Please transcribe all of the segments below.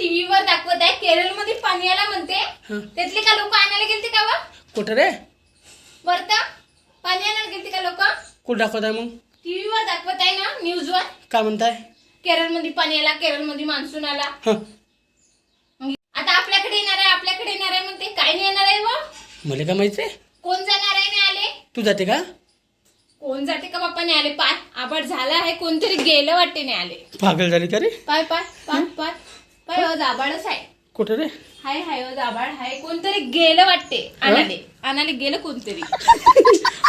टीव्हीवर दाखवत आहे केरळमध्ये पाणी आला म्हणते. त्यातले का लोक आणायला गेलते का व? कुठं रे? वरता पाणी आणायला गेलते का लोक? कुठं दाखवत आहे मग? टीव्हीवर दाखवत आहे ना, न्यूजवर. काय म्हणताय? केरळमध्ये पाणी आला, केरळमध्ये मान्सून आला. आता आपल्याकडे येणार आहे, आपल्याकडे येणार आहे म्हणते. काय नाही येणार आहे व? मला काय माहिती? कोण जाणार आहे? नाही आले. तू जाते का? कोण जाते का बाप्पा? नाही आले. पाय आबाड झाला आहे, कोणतरी गेलं वाटते. नाही आले. पागल झाली का रे? पाय पाय पाय पाय पाय आबाडच आहे. कुठं रे? हाय हाय आबाड हाय, कोणतरी गेलं वाटते. आणाले गेलं कोणतरी.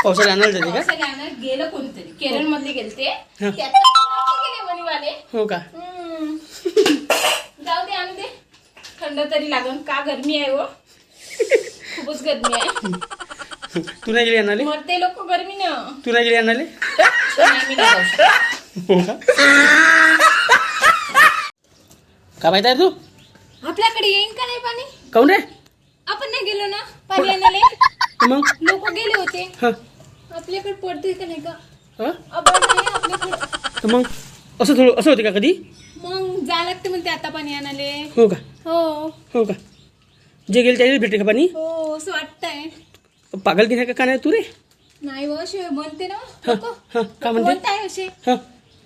पावसाला आणायला जाते का? पावसाला आणायला गेलं कोणतरी. केरळ मध्ये गेलते. गेले वणीवाले. हो का? जाऊ दे, आणू दे. थंड तरी लागून. का गरमी आहे व? खूपच गरमी आहे. तू नाही गेली आणाले? मरते लोक गरमी न. तू नाही गेली आणाले? नाही, मी नाही जाऊ शकत. हो का? काय माहित आहे तू? आपल्याकडे येईन का नाही पाणी? काऊन रे? आपण नाही गेलो ना पाणी आणाले. मग लोक गेले होते. हा आपल्याकडे पडते का नाही का? हा? आपण नाही आपल्याकडे. तर मग असं थोडं असं होते का कधी? मग जा लागते म्हणते आता पाणी आणाले. हो का? हो हो का? जे गेले त्याला भेटते का पाणी? हो असं वाटतंय. पागल की नाही का नाही तू रे? नाही व, असे म्हणते ना हा लोक. हा काय म्हणते? म्हणताय असे. हा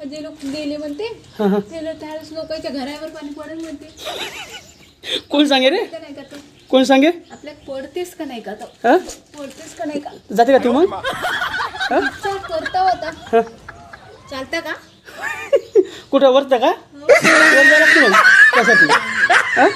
जे लोक गेले म्हणते, हा हा त्यावेळेस लोकांच्या घरावर पाणी पडेल म्हणते. कोण सांगे रे? का नाही का तो? कोण सांगे? आपल्या पडतेस का नाही का तो? हा पडतेस का नाही का? जाते का तू मग? विचार करता होता. हा चालतं का? कुठं वरतं का? वर जायला लागते मग त्यासाठी. हा